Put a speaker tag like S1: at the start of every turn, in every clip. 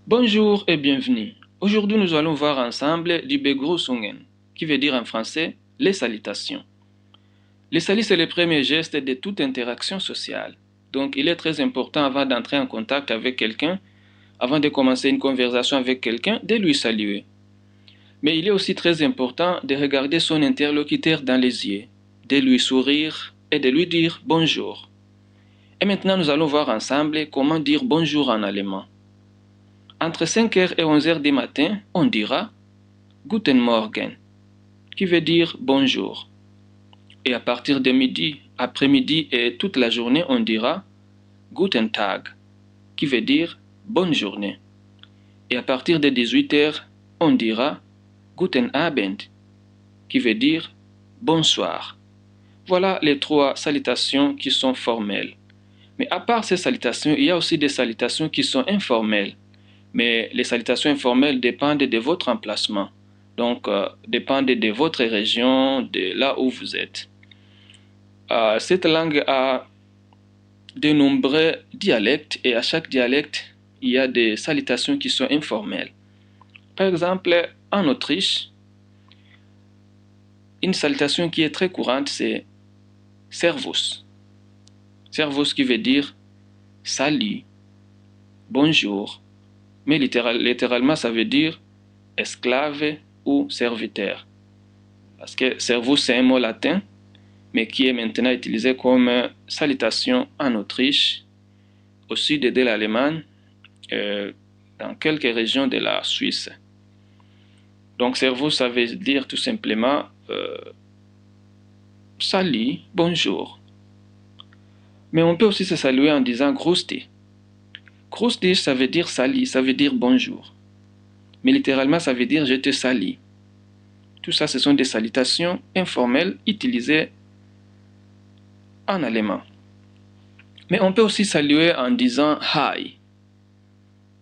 S1: Bonjour et bienvenue. Aujourd'hui, nous allons voir ensemble du begrüßungen, qui veut dire en français les salutations. Les saluts, c'est le premier geste de toute interaction sociale. Donc, il est très important avant d'entrer en contact avec quelqu'un, avant de commencer une conversation avec quelqu'un, de lui saluer. Mais il est aussi très important de regarder son interlocuteur dans les yeux, de lui sourire et de lui dire bonjour. Et maintenant, nous allons voir ensemble comment dire bonjour en allemand. Entre 5h et 11h du matin, on dira Guten Morgen, qui veut dire bonjour. Et à partir de midi, après-midi et toute la journée, on dira Guten Tag, qui veut dire bonne journée. Et à partir de 18h, on dira Guten Abend, qui veut dire bonsoir. Voilà les trois salutations qui sont formelles. Mais à part ces salutations, il y a aussi des salutations qui sont informelles. Mais les salutations informelles dépendent de votre emplacement. Donc, dépendent de votre région, de là où vous êtes. Cette langue a de nombreux dialectes et à chaque dialecte, il y a des salutations qui sont informelles. Par exemple, en Autriche, une salutation qui est très courante, c'est Servus. Servus qui veut dire salut, bonjour. Mais littéralement, ça veut dire esclave ou serviteur. Parce que servus, c'est un mot latin, mais qui est maintenant utilisé comme salutation en Autriche, au sud de l'Allemagne, dans quelques régions de la Suisse. Donc, servus, ça veut dire tout simplement salut, bonjour. Mais on peut aussi se saluer en disant grüß dich. Grüß dich, ça veut dire salut, ça veut dire bonjour. Mais littéralement, ça veut dire je te salue. Tout ça, ce sont des salutations informelles utilisées en allemand. Mais on peut aussi saluer en disant hi,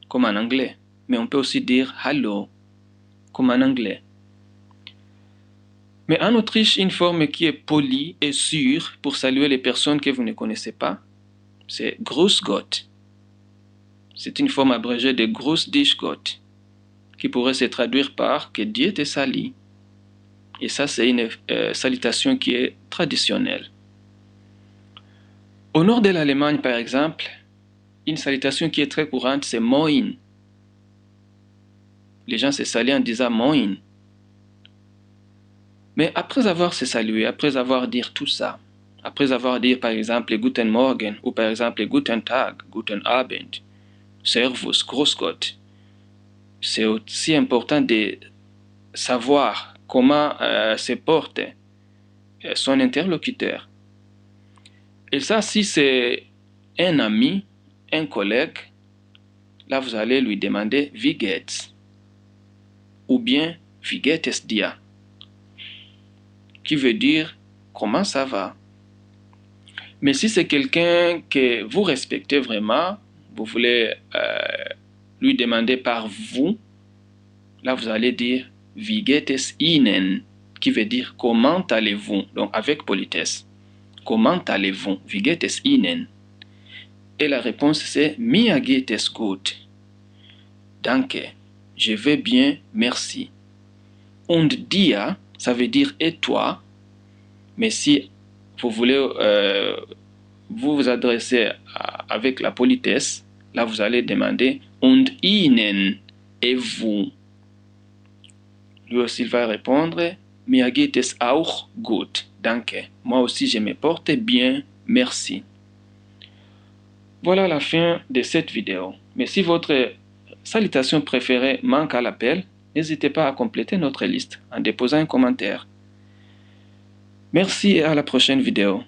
S1: comme en anglais. Mais on peut aussi dire hello, comme en anglais. Mais en Autriche, une forme qui est polie et sûre pour saluer les personnes que vous ne connaissez pas, c'est Grüß Gott. C'est une forme abrégée de Grüß dich Gott, qui pourrait se traduire par que Dieu te salue. Et ça, c'est une salutation qui est traditionnelle. Au nord de l'Allemagne, par exemple, une salutation qui est très courante, c'est Moin. Les gens se saluent en disant Moin. Mais après avoir se salué, après avoir dit tout ça, après avoir dit par exemple Guten Morgen ou par exemple Guten Tag, Guten Abend, Servus, Grüß Gott, c'est aussi important de savoir comment se porte son interlocuteur. Et ça, si c'est un ami, un collègue, là vous allez lui demander Wie geht's? Ou bien Wie geht es dir? Qui veut dire comment ça va. Mais si c'est quelqu'un que vous respectez vraiment, vous voulez lui demander par vous, là vous allez dire Wie geht es Ihnen? Qui veut dire comment allez-vous? Donc avec politesse. Comment allez-vous? Wie geht es Ihnen? Et la réponse c'est Mir geht es gut. Danke. Je vais bien, merci. Und dir, ça veut dire et toi, mais si vous voulez vous adresser avec la politesse, là vous allez demander und Ihnen, et vous. Lui aussi il va répondre Mir geht es auch gut, danke. Moi aussi je me porte bien, merci. Voilà la fin de cette vidéo. Mais si votre salutation préférée manque à l'appel, n'hésitez pas à compléter notre liste en déposant un commentaire. Merci et à la prochaine vidéo.